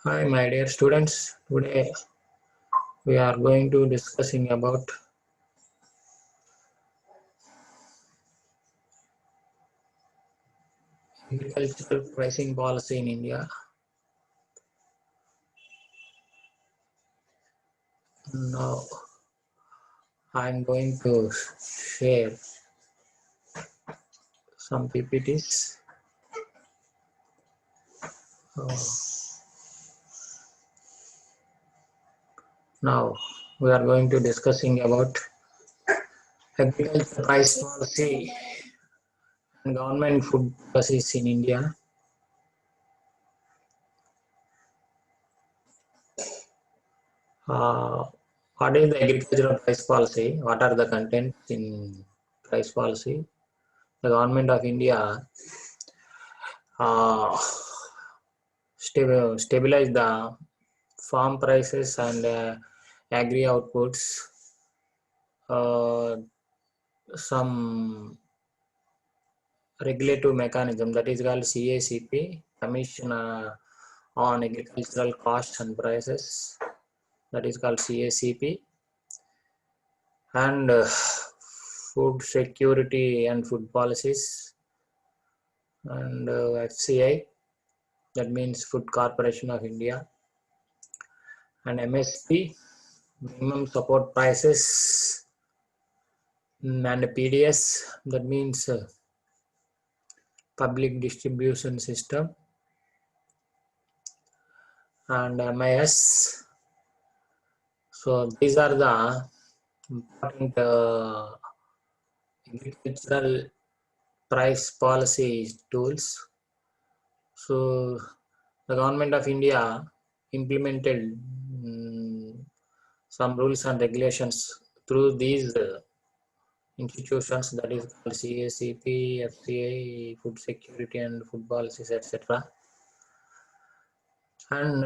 Hi, my dear students. Today we are going to discussing about agricultural pricing policy in India. Now, I am going to share some PPTs. Uh, Now, we are going to discussing about agriculture price policy and government food policies in India. Uh, what is the agricultural price policy? What are the contents in price policy? The government of India uh, stabilize the farm prices and agri outputs. Some regulative mechanism that is called CACP, Commission on Agricultural Costs and Prices, that is called CACP, and food security and food policies, and FCI, that means Food Corporation of India, and MSP, minimum support prices, and PDS, that means public distribution system, and MIS. So these are the important agricultural price policy tools. So the government of India implemented some rules and regulations through these institutions, that is called CACP, FCA, food security and food policies, etc. And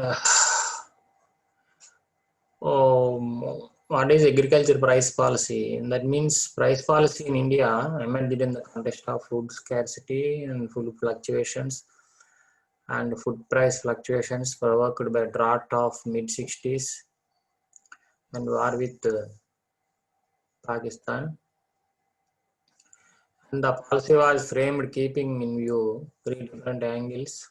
what is agriculture price policy? That means price policy in India emerged in the context of food scarcity and food fluctuations, and food price fluctuations provoked by drought of mid-60s and war with Pakistan. And the policy was framed keeping in view three different angles: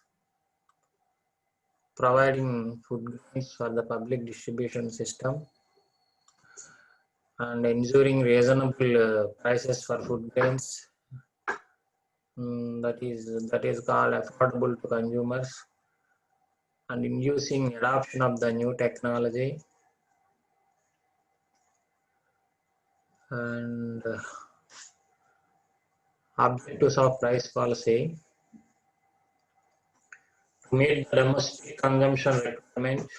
providing food grains for the public distribution system, and ensuring reasonable prices for food grains, that is called affordable to consumers, and inducing adoption of the new technology, and objectives of price policy to meet the domestic consumption requirement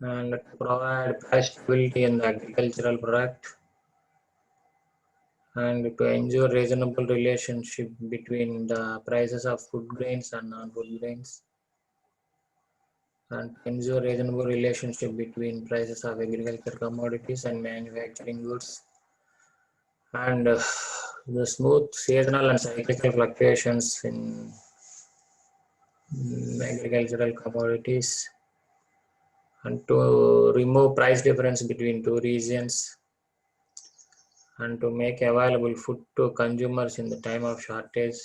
and to provide price stability in the agricultural product, and to ensure reasonable relationship between the prices of food grains and non-food grains, and ensure reasonable relationship between prices of agricultural commodities and manufacturing goods, and the smooth seasonal and cyclical fluctuations in agricultural commodities, and to remove price difference between two regions, and to make available food to consumers in the time of shortage,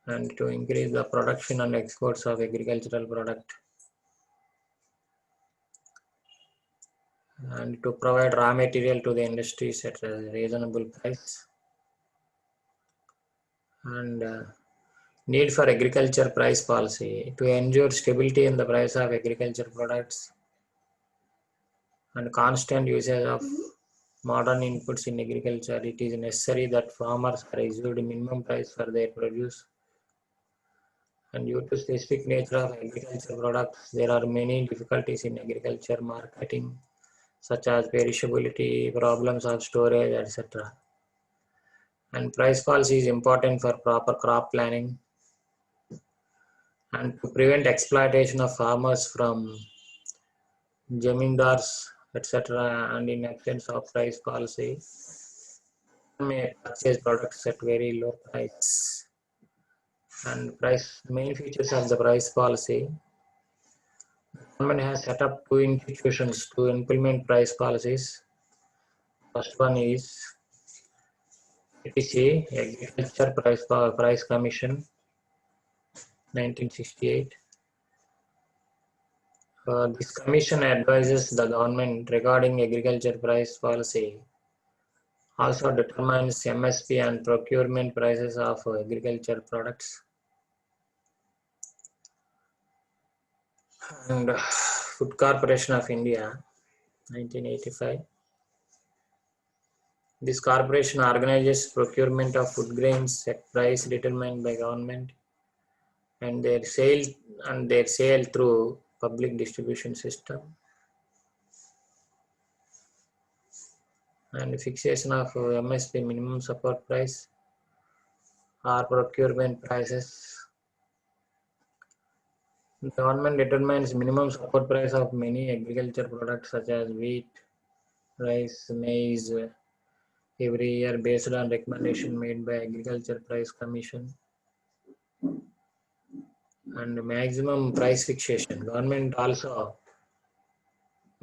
and to increase the production and exports of agricultural product, and to provide raw material to the industries at a reasonable price, and need for agriculture price policy to ensure stability in the price of agriculture products and constant usage of modern inputs in agriculture. It is necessary that farmers are issued minimum price for their produce. And due to specific nature of agriculture products, there are many difficulties in agriculture marketing, such as perishability, problems of storage, etc. And price policy is important for proper crop planning and to prevent exploitation of farmers from zamindars, etc. And in absence of price policy, may purchase products at very low price. And main features of the price policy. The government has set up two institutions to implement price policies. First one is ATC, Agriculture Price Commission, 1968. This commission advises the government regarding agriculture price policy, also determines MSP and procurement prices of agriculture products. And Food Corporation of India, 1985. This corporation organizes procurement of food grains at price determined by government and their sale through public distribution system. And fixation of MSP, minimum support price, or procurement prices. The government determines minimum support price of many agriculture products such as wheat, rice, maize every year based on recommendation made by Agriculture Price Commission. And maximum price fixation. Government also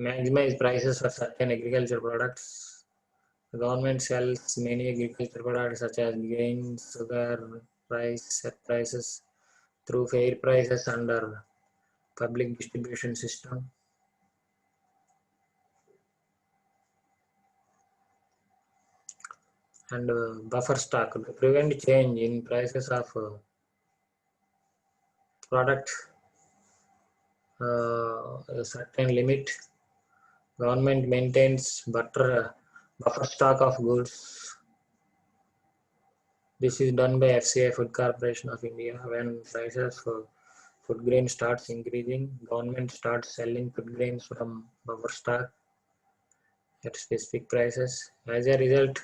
maximize prices for certain agriculture products. The government sells many agriculture products such as grains, sugar, rice at prices through fair prices under public distribution system. And buffer stock to prevent change in prices of product a certain limit. Government maintains buffer stock of goods. This is done by FCI, Food Corporation of India. When prices for food grain starts increasing, government starts selling food grains from buffer stock at specific prices. As a result,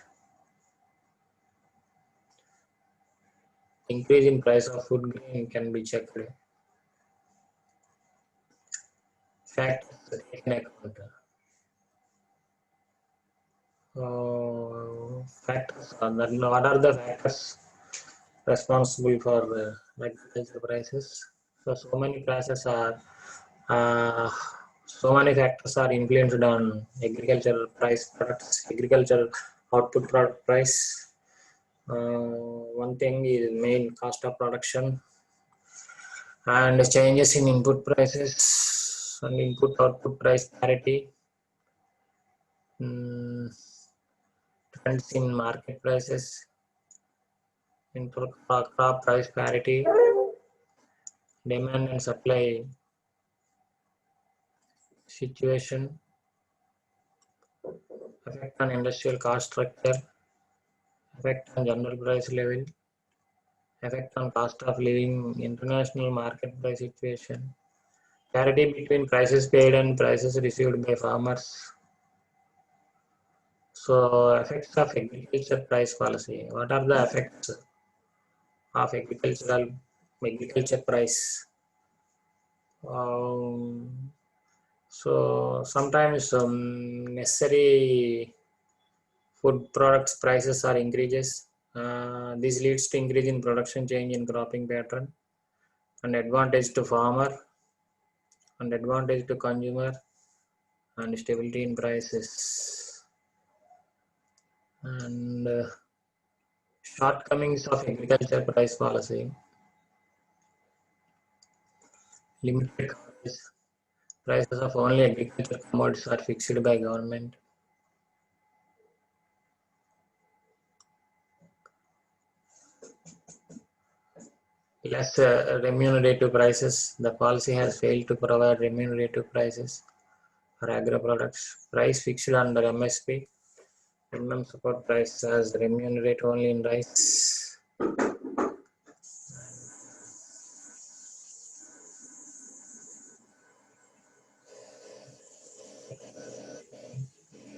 increase in price of food grain can be checked. Factors taken account. Factors. What are the factors responsible for agriculture prices? So many prices are so many factors are influenced on agriculture price products, agriculture output product price. One thing is main cost of production and changes in input prices and input output price parity. Trends in market prices, input crop price parity, demand and supply situation, effect on industrial cost structure, effect on general price level, effect on cost of living, international market price situation, parity between prices paid and prices received by farmers. So, effects of agriculture price policy. What are the effects of agriculture price? So sometimes necessary food products prices are increases. This leads to increase in production, change in cropping pattern, and advantage to farmer, and advantage to consumer, and stability in prices. And shortcomings of agriculture price policy. Limited coverage. Prices of only agriculture commodities are fixed by government. Less remunerative prices. The policy has failed to provide remunerative prices for agro products. Price fixed under MSP. Minimum support price as remunerate only in rice.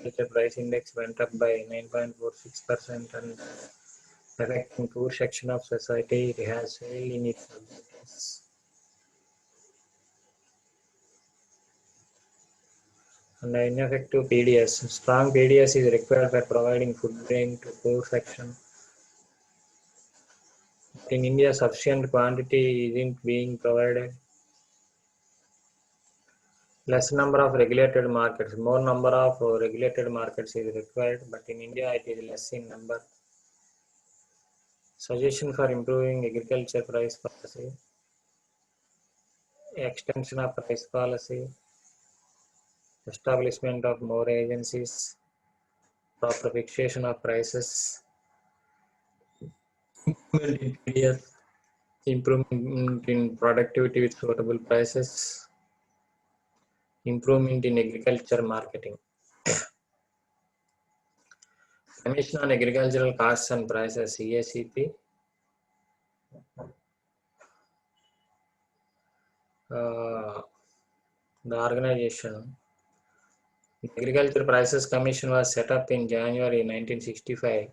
The price index went up by 9.46% and affecting poor section of society. It has failed in its objectives. And ineffective PDS. Strong PDS is required for providing food grain to poor section. in India sufficient quantity isn't being provided. Less number of regulated markets, more number of regulated markets is required, but in India it is less in number. Suggestion for improving agriculture price policy, extension of price policy, establishment of more agencies, proper fixation of prices, improvement in TDS, improvement in productivity with suitable prices, improvement in agriculture marketing. Commission on Agricultural Costs and Prices, CACP. The organization, the Agriculture Prices Commission, was set up in January 1965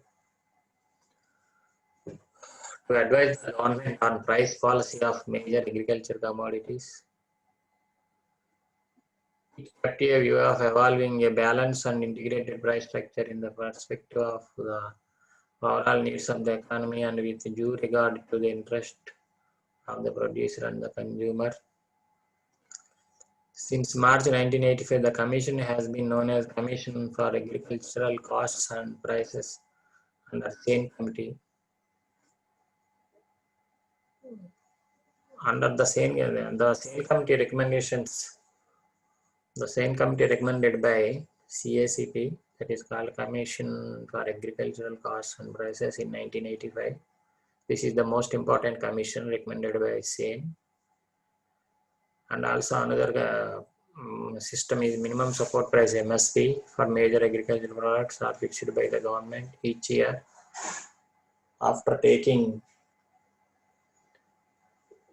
to advise the government on price policy of major agriculture commodities. It kept a view of evolving a balanced and integrated price structure in the perspective of the overall needs of the economy and with due regard to the interest of the producer and the consumer. Since March 1985, the Commission has been known as Commission for Agricultural Costs and Prices under SANE Committee. Under the SANE Committee recommendations, the SANE Committee recommended by CACP, that is called Commission for Agricultural Costs and Prices, in 1985. This is the most important commission recommended by SANE. And also another system is minimum support price, MSP, for major agricultural products are fixed by the government each year after taking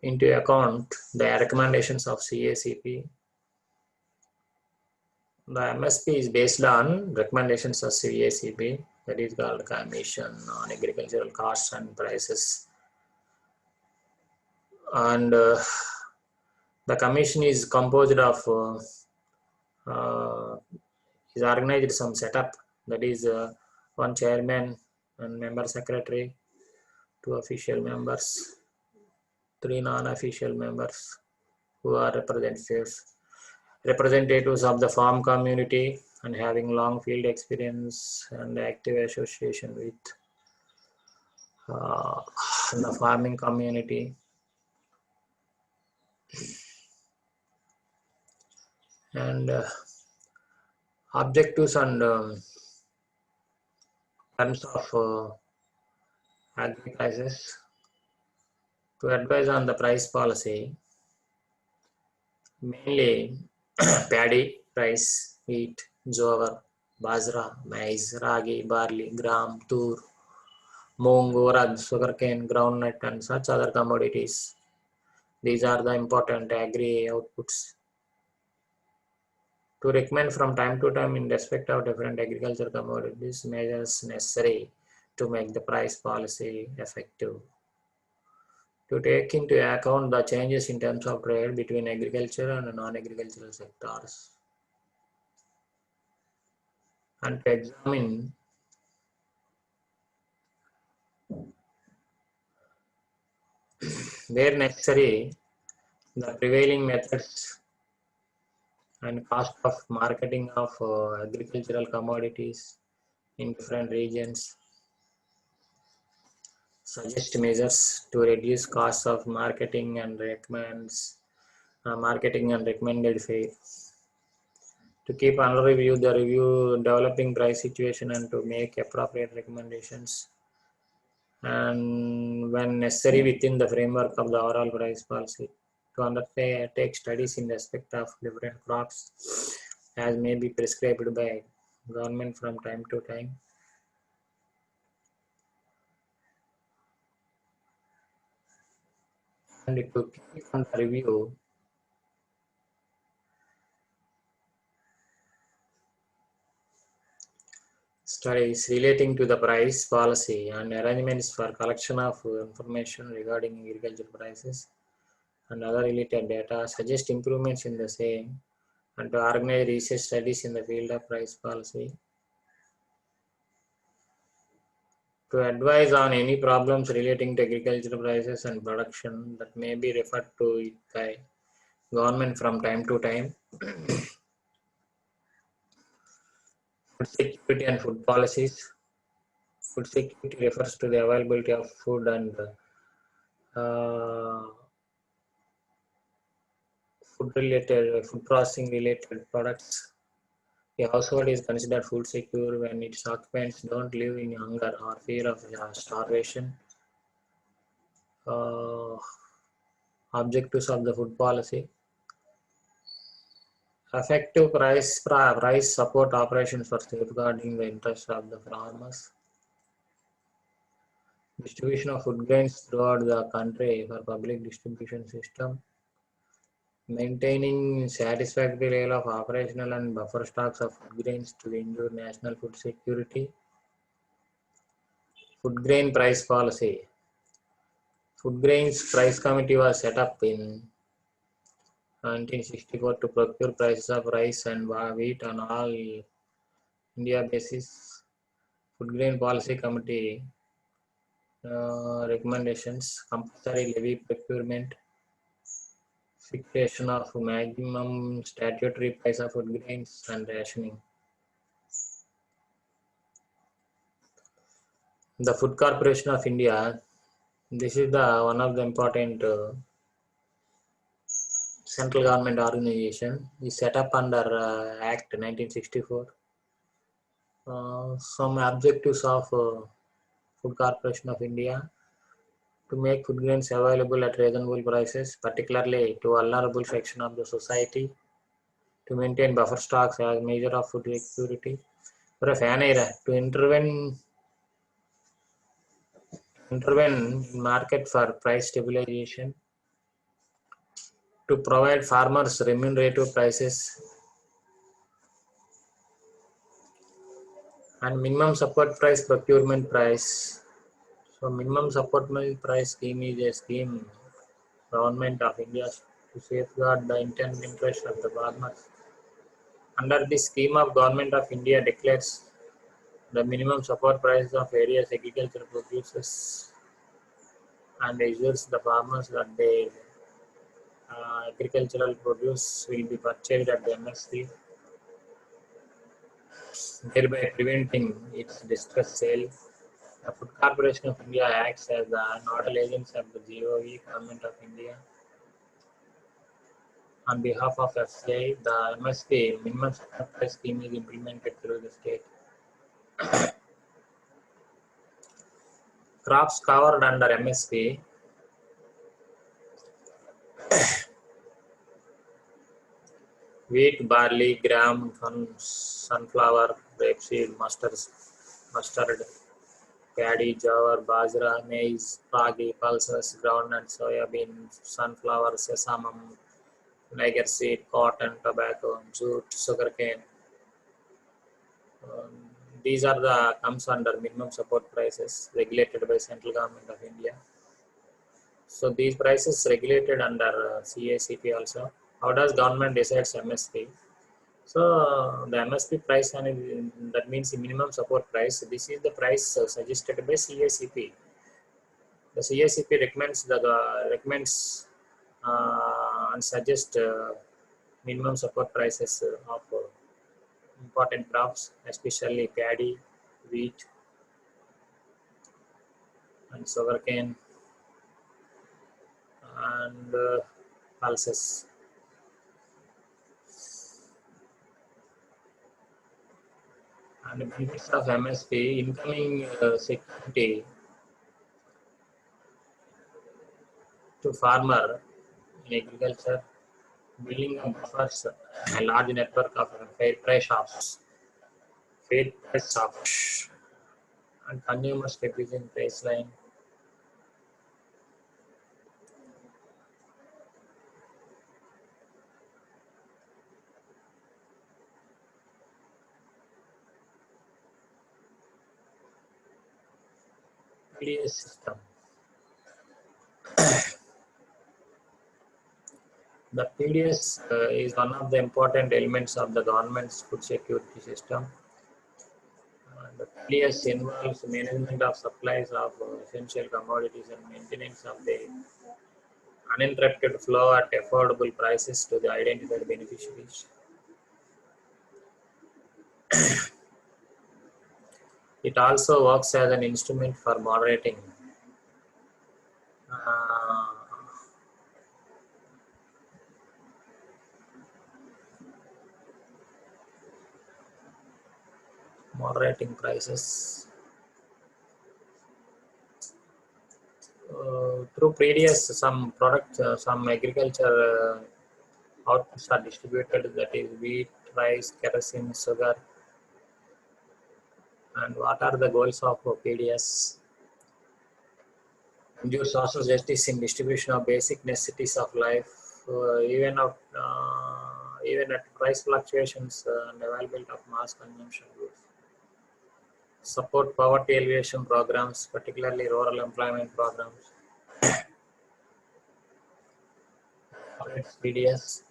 into account the recommendations of CACP. The MSP is based on recommendations of CACP, that is called Commission on Agricultural Costs and Prices. And the commission is composed of is organized some setup, that is one chairman and member secretary, 2 official members, 3 non-official members who are representatives of the farm community and having long field experience and active association with the farming community. And objectives and terms of agri prices, to advise on the price policy, mainly paddy rice, wheat, jowar, bajra, maize, ragi, barley, gram, tur, moong, urad, sugarcane, groundnut, and such other commodities. These are the important agri outputs. To recommend from time to time in respect of different agriculture commodities measures necessary to make the price policy effective. To take into account the changes in terms of trade between agriculture and non-agricultural sectors, and to examine where necessary the prevailing methods and cost of marketing of agricultural commodities in different regions, suggest measures to reduce costs of marketing and recommended fare, to keep under review the developing price situation and to make appropriate recommendations, and when necessary within the framework of the overall price policy, to undertake studies in respect of different crops as may be prescribed by government from time to time, and to keep under review studies relating to the price policy and arrangements for collection of information regarding agricultural prices and other related data, suggest improvements in the same, and to organize research studies in the field of price policy, To advise on any problems relating to agricultural prices and production that may be referred to it by government from time to time. Food security and food policies. Food security refers to the availability of food and food processing related products. A household is considered food secure when its occupants don't live in hunger or fear of starvation. Objectives of the food policy. Effective price support operations for safeguarding the interests of the farmers. Distribution of food grains throughout the country for public distribution system. Maintaining satisfactory level of operational and buffer stocks of food grains to ensure national food security. Food grain price policy. Food grains price committee was set up in 1964 to procure prices of rice and wheat on all India basis. Food grain policy committee recommendations: compulsory levy procurement, fixation of maximum statutory price of food grains, and rationing. The Food Corporation of India. This is the one of the important central government organization. Is set up under Act 1964. Some objectives of Food Corporation of India: to make food grains available at reasonable prices, particularly to vulnerable section of the society, to maintain buffer stocks as measure of food security, for a fan era, to intervene in market for price stabilization, to provide farmers remunerative prices, and minimum support price procurement price. So minimum support price scheme is a scheme government of India to safeguard the intended interest of the farmers. Under this scheme of Government of India declares the minimum support prices of various agricultural produces and assures the farmers that their agricultural produce will be purchased at the MSP, thereby preventing its distress sale. The Food Corporation of India acts as the nodal agency of the GOE, Government of India. On behalf of FCI, the MSP, Minimum Support Price Scheme, is implemented through the state. Crops covered under MSP. Wheat, barley, gram, sunflower, rapeseed, mustard, paddy, jowar, bajra, maize, ragi, pulses, groundnut, soybean, sunflower, sesame, niger seed, cotton, tobacco, jute, sugarcane. These are the comes under minimum support prices regulated by Central Government of India. So these prices regulated under CACP also. How does government decides MSP? So the MSP price, and that means the minimum support price. This is the price suggested by CACP. The CACP recommends and suggests minimum support prices of important crops, especially paddy, wheat, and sugarcane, and pulses. And the benefits of MSP: incoming security to farmer in agriculture, building of buffers, a large network of fair price shops, and consumer stability in price line. PDS system. The PDS is one of the important elements of the government's food security system. And PDS involves management of supplies of essential commodities and maintenance of the uninterrupted flow at affordable prices to the identified beneficiaries. It also works as an instrument for uh, moderating prices. Through PDS, some agriculture outputs are distributed, that is wheat, rice, kerosene, sugar. And what are the goals of PDS? Ensure social justice in distribution of basic necessities of life, even at price fluctuations and availability of mass consumption goods. Support poverty alleviation programs, particularly rural employment programs. PDS.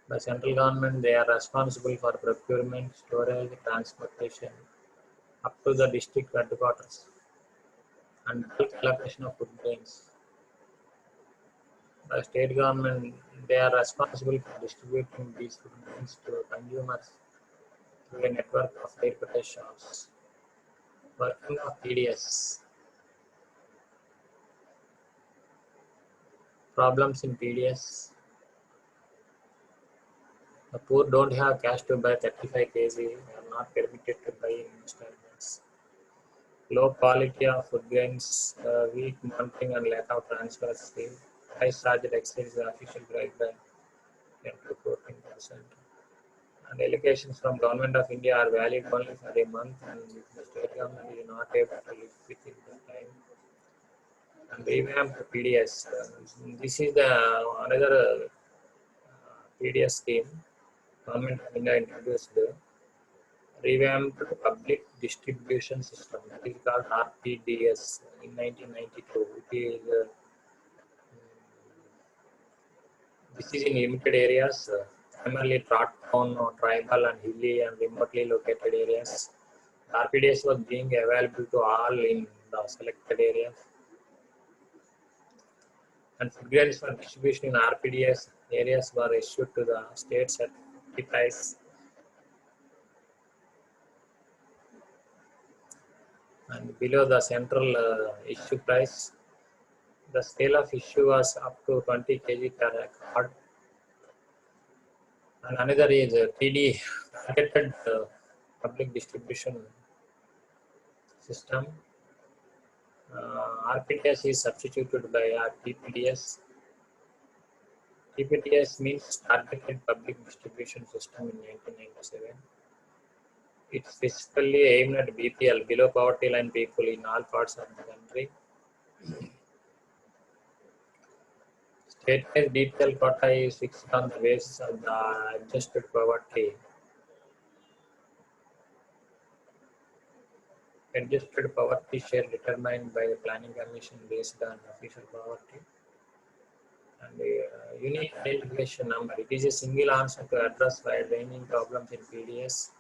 The central government, they are responsible for procurement, storage, transportation, up to the district headquarters, and bulk allocation of food grains. The state government, they are responsible for distributing these food grains to consumers through a network of air shops. Working of PDS. Problems in PDS. The poor don't have cash to buy 35 kg, they are not permitted to buy in installments. Low quality of food grains, weak monitoring and lack of transparency. Price charge exceeds the official price by 10 to 14%. And allocations from Government of India are valid only for a month, and if the state government is not able to live within the time. And revamp PDS. This is the another PDS scheme. Government of India introduced the revamped public distribution system, that is called RPDS, in 1992. This is in limited areas, primarily trot down, tribal and hilly and remotely located areas. RPDS was being available to all in the selected areas. And food grains for distribution in RPDS areas were issued to the states at 50 price. And below the central issue price, the scale of issue was up to 20 kg per card. And another is TD, targeted public distribution system. RPDS is substituted by TPDS. TPDS means Targeted Public Distribution System in 1997. It's specifically aimed at BPL, below poverty line people in all parts of the country. State-wise BPL quota is fixed on the basis of the adjusted poverty. Adjusted poverty share determined by the Planning Commission based on official poverty. And unique identification number. It is a single answer to address wide-ranging problems in PDS.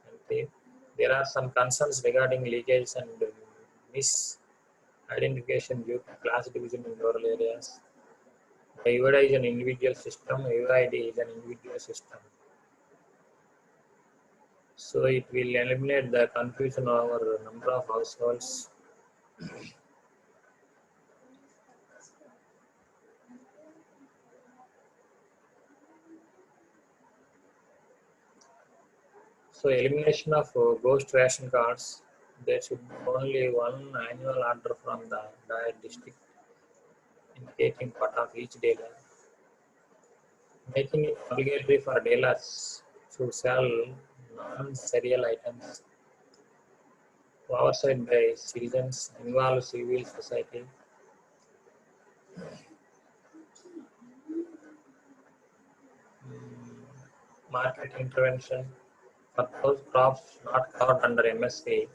And there are some concerns regarding leakage and misidentification due to class division in rural areas. The UID is an individual system. UID is an individual system. So it will eliminate the confusion over number of households. So elimination of ghost ration cards. There should be only one annual order from the diet district indicating part of each dealer. Making it obligatory for dealers to sell non-cereal items. Oversight by citizens, involve civil society. Market intervention for those crops not covered under MSP.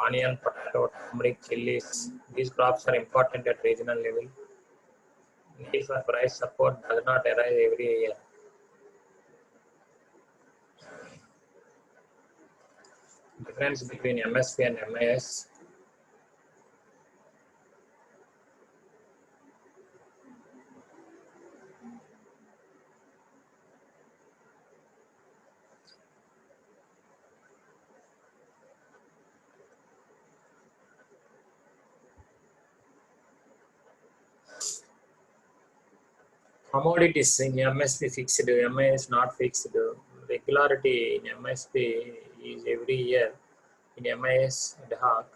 Onion, potato, turmeric, chilies. These crops are important at regional level. Need for price support does not arise every year. Difference between MSP and MIS. Commodities in MSP fixed, MIS not fixed. Regularity in MSP is every year. In MIS ad hoc.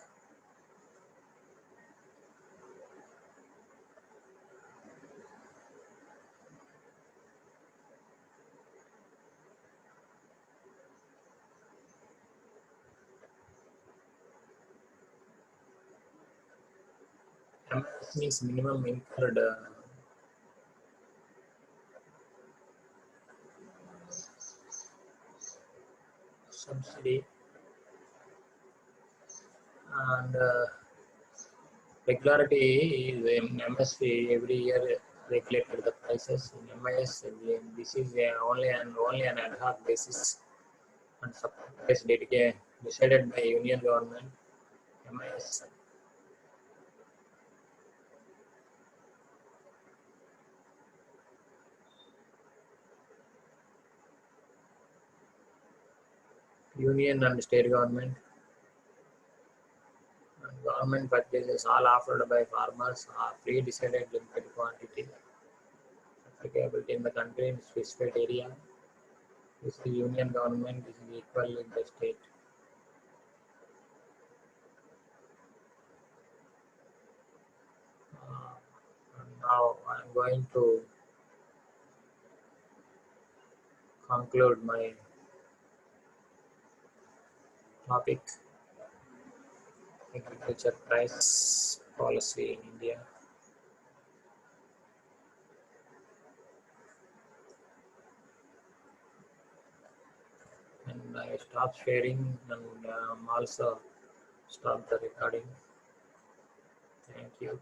MIS means minimum incurred subsidy, and regularity is in MSP every year regulated the prices. In MIS, this is only an ad hoc basis and supply price dedicated decided by union government. MIS. Union and state government. And government purchases all offered by farmers are pre-decided limited quantity applicability in the country in specified area. This is union government, this is equal in the state. And now I'm going to conclude my topic, agriculture price policy in India. And I stop sharing and also stop the recording. Thank you.